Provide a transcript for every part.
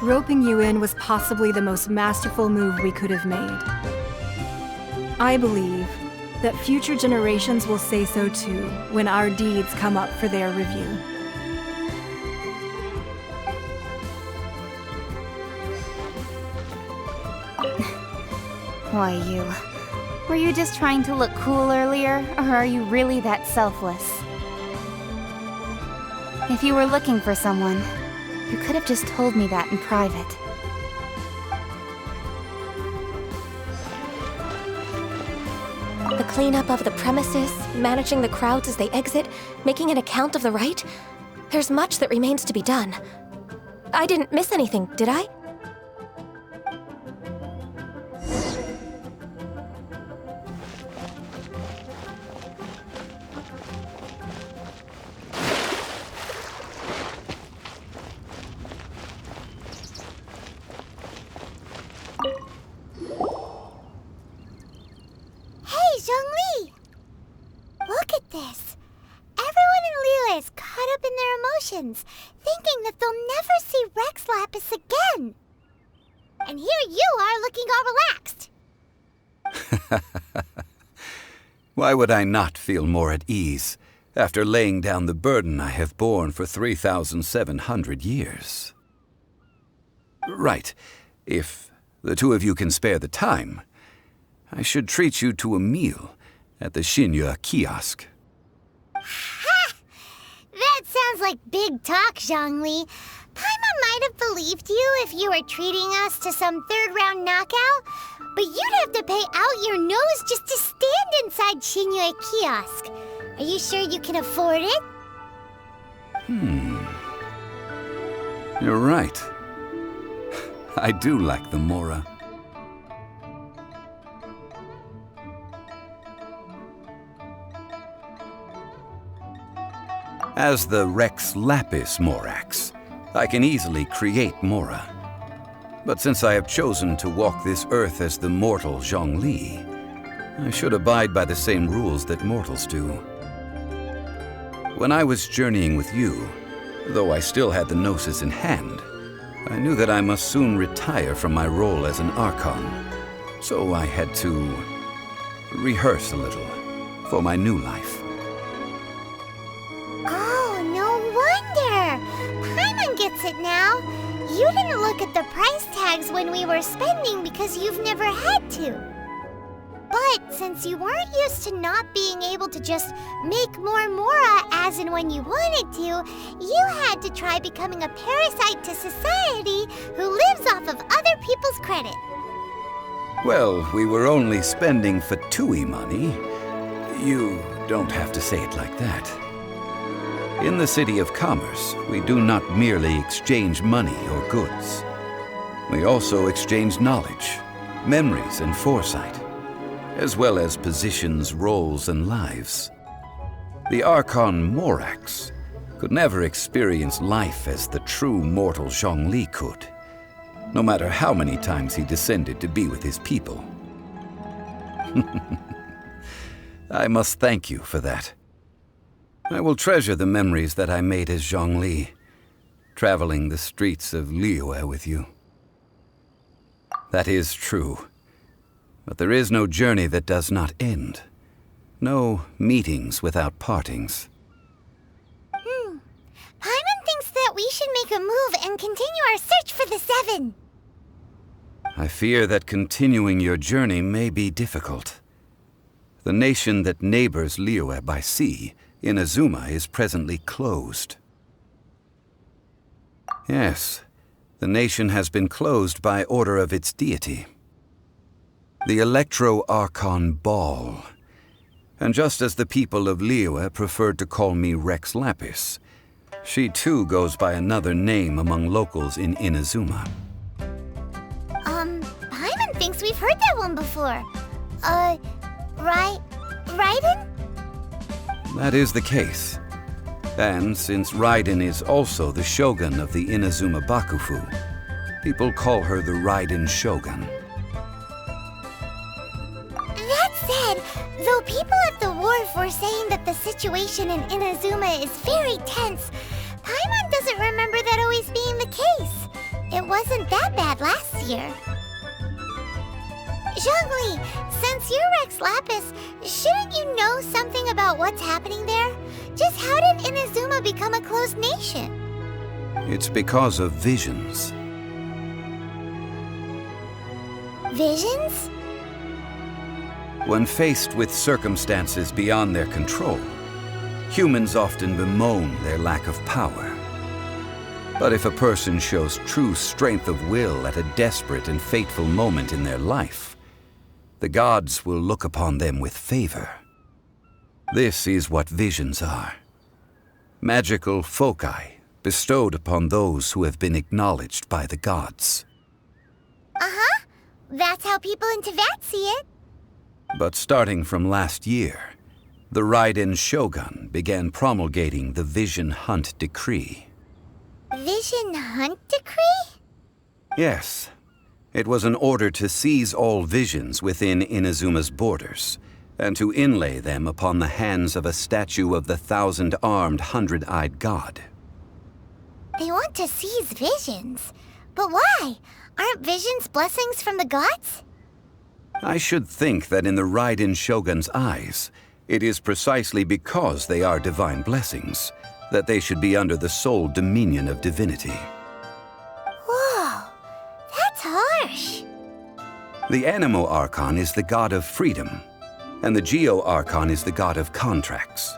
Roping you in was possibly the most masterful move we could have made. I believe that future generations will say so too when our deeds come up for their review. Why, were you just trying to look cool earlier, or are you really that selfless? If you were looking for someone, you could have just told me that in private. The cleanup of the premises, managing the crowds as they exit, making an account of the rite. There's much that remains to be done. I didn't miss anything, did I? Thinking that they'll never see Rex Lapis again. And here you are looking all relaxed. Why would I not feel more at ease after laying down the burden I have borne for 3,700 years? Right. If the two of you can spare the time, I should treat you to a meal at the Liyue kiosk. That sounds like big talk, Zhongli. Paimon might have believed you if you were treating us to some third-round knockout, but you'd have to pay out your nose just to stand inside Liyue kiosk. Are you sure you can afford it? You're right. I do like the Mora. As the Rex Lapis Morax, I can easily create Mora. But since I have chosen to walk this earth as the mortal Zhongli, I should abide by the same rules that mortals do. When I was journeying with you, though I still had the Gnosis in hand, I knew that I must soon retire from my role as an Archon, so I had to rehearse a little for my new life. Gets it now. You didn't look at the price tags when we were spending because you've never had to. But since you weren't used to not being able to just make more Mora as and when you wanted to, you had to try becoming a parasite to society who lives off of other people's credit. Well, we were only spending Fatui money. You don't have to say it like that. In the City of Commerce, we do not merely exchange money or goods. We also exchange knowledge, memories, and foresight, as well as positions, roles, and lives. The Archon Morax could never experience life as the true mortal Zhongli could, no matter how many times he descended to be with his people. I must thank you for that. I will treasure the memories that I made as Zhongli, traveling the streets of Liyue with you. That is true, but there is no journey that does not end. No meetings without partings. Paimon thinks that we should make a move and continue our search for the Seven. I fear that continuing your journey may be difficult. The nation that neighbors Liyue by sea, Inazuma, is presently closed. Yes, the nation has been closed by order of its deity, the Electro-Archon Ball. And just as the people of Liyue preferred to call me Rex Lapis, she too goes by another name among locals in Inazuma. Paimon thinks we've heard that one before. Raiden? That is the case. And since Raiden is also the Shogun of the Inazuma Bakufu, people call her the Raiden Shogun. That said, though people at the wharf were saying that the situation in Inazuma is very tense, Paimon doesn't remember that always being the case. It wasn't had last year. Zhongli, since you're Rex Lapis, shouldn't you know something about what's happening there? Just how did Inazuma become a closed nation? It's because of visions. Visions? When faced with circumstances beyond their control, humans often bemoan their lack of power. But if a person shows true strength of will at a desperate and fateful moment in their life, the gods will look upon them with favor. This is what visions are. Magical foci bestowed upon those who have been acknowledged by the gods. Uh-huh. That's how people in Teyvat see it. But starting from last year, the Raiden Shogun began promulgating the Vision Hunt Decree. Vision Hunt Decree? Yes. It was an order to seize all visions within Inazuma's borders, and to inlay them upon the hands of a statue of the 1,000-armed, 100-eyed god. They want to seize visions. But why? Aren't visions blessings from the gods? I should think that in the Raiden Shogun's eyes, it is precisely because they are divine blessings that they should be under the sole dominion of divinity. Whoa, that's harsh. The Anemo Archon is the god of freedom, and the Geo Archon is the god of contracts.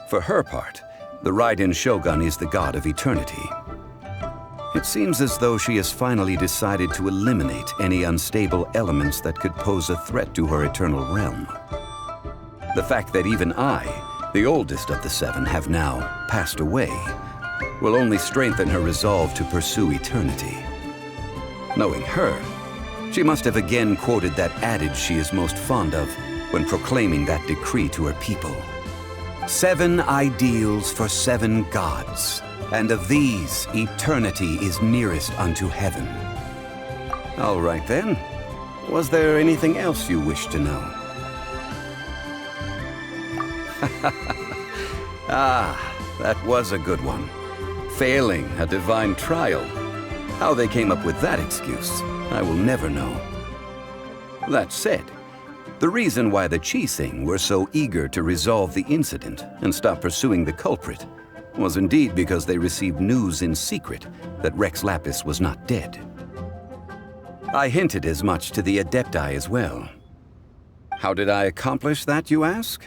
For her part, the Raiden Shogun is the god of eternity. It seems as though she has finally decided to eliminate any unstable elements that could pose a threat to her eternal realm. The fact that even I, the oldest of the seven, have now passed away will only strengthen her resolve to pursue eternity. Knowing her, she must have again quoted that adage she is most fond of when proclaiming that decree to her people. 7 ideals for 7 gods, and of these, eternity is nearest unto heaven. All right then. Was there anything else you wish to know? Ah, that was a good one. Failing a divine trial. How they came up with that excuse, I will never know. That said, the reason why the Qixing were so eager to resolve the incident and stop pursuing the culprit was indeed because they received news in secret that Rex Lapis was not dead. I hinted as much to the Adepti as well. How did I accomplish that, you ask?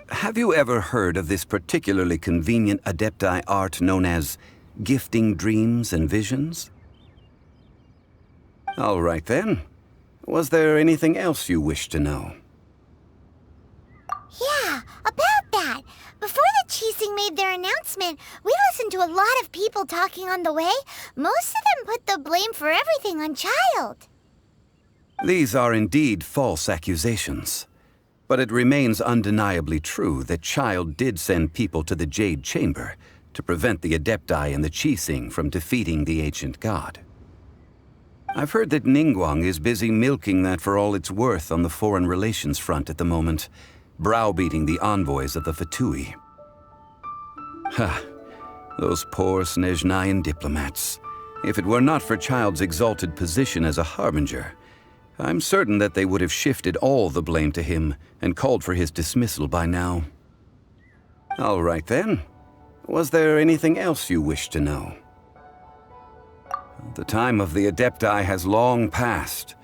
Have you ever heard of this particularly convenient Adepti art known as gifting dreams and visions? All right then. Was there anything else you wish to know? Yeah, about that. Before the Qixing made their announcement, we listened to a lot of people talking on the way. Most of them put the blame for everything on Child. These are indeed false accusations. But it remains undeniably true that Child did send people to the Jade Chamber to prevent the Adepti and the Qixing from defeating the ancient god. I've heard that Ningguang is busy milking that for all it's worth on the foreign relations front at the moment, browbeating the envoys of the Fatui. Ha! Those poor Snezhnayan diplomats. If it were not for Child's exalted position as a harbinger, I'm certain that they would have shifted all the blame to him and called for his dismissal by now. All right then. Was there anything else you wish to know? The time of the Adepti has long passed.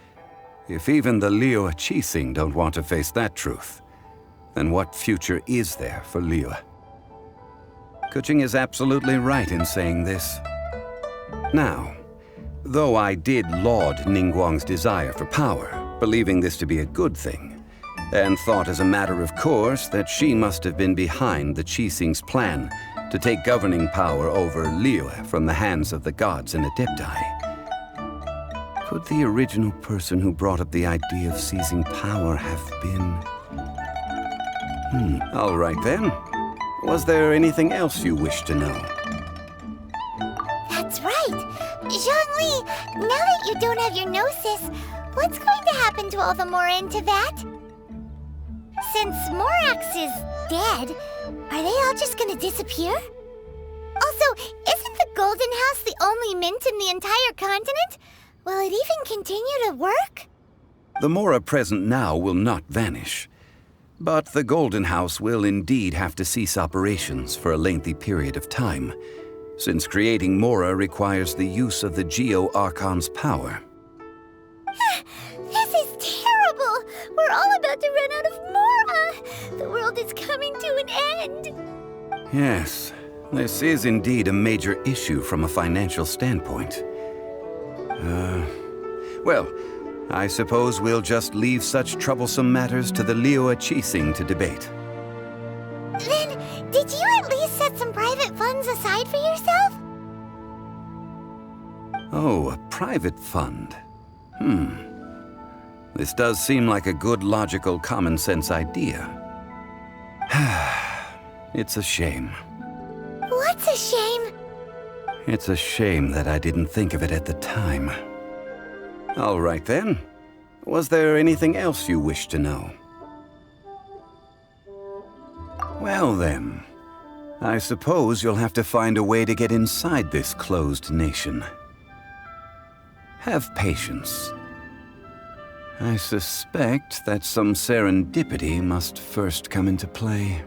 If even the Liyue Qixing don't want to face that truth, then what future is there for Liyue? Kuching is absolutely right in saying this. Now, though I did laud Ningguang's desire for power, believing this to be a good thing, and thought as a matter of course that she must have been behind the Qixing's plan to take governing power over Liyue from the hands of the gods and Adepti. Could the original person who brought up the idea of seizing power have been... All right then. Was there anything else you wish to know? That's right. Zhongli, now that you don't have your gnosis, what's going to happen to all the Mora in Teyvat? Since Morax is dead, are they all just gonna disappear? Also, isn't the golden House the only mint in the entire continent? Will it even continue to work? The Mora present now will not vanish. But the Golden House will indeed have to cease operations for a lengthy period of time, since creating Mora requires the use of the Geo-Archon's power. This is terrible! We're all about to run out of Mora! The world is coming to an end! Yes, this is indeed a major issue from a financial standpoint. Well, I suppose we'll just leave such troublesome matters to the Liyue Chising to debate. Then, did you at least set some private funds aside for yourself? Oh, a private fund. This does seem like a good, logical, common-sense idea. It's a shame. What's a shame? It's a shame that I didn't think of it at the time. All right then. Was there anything else you wished to know? Well then, I suppose you'll have to find a way to get inside this closed nation. Have patience. I suspect that some serendipity must first come into play.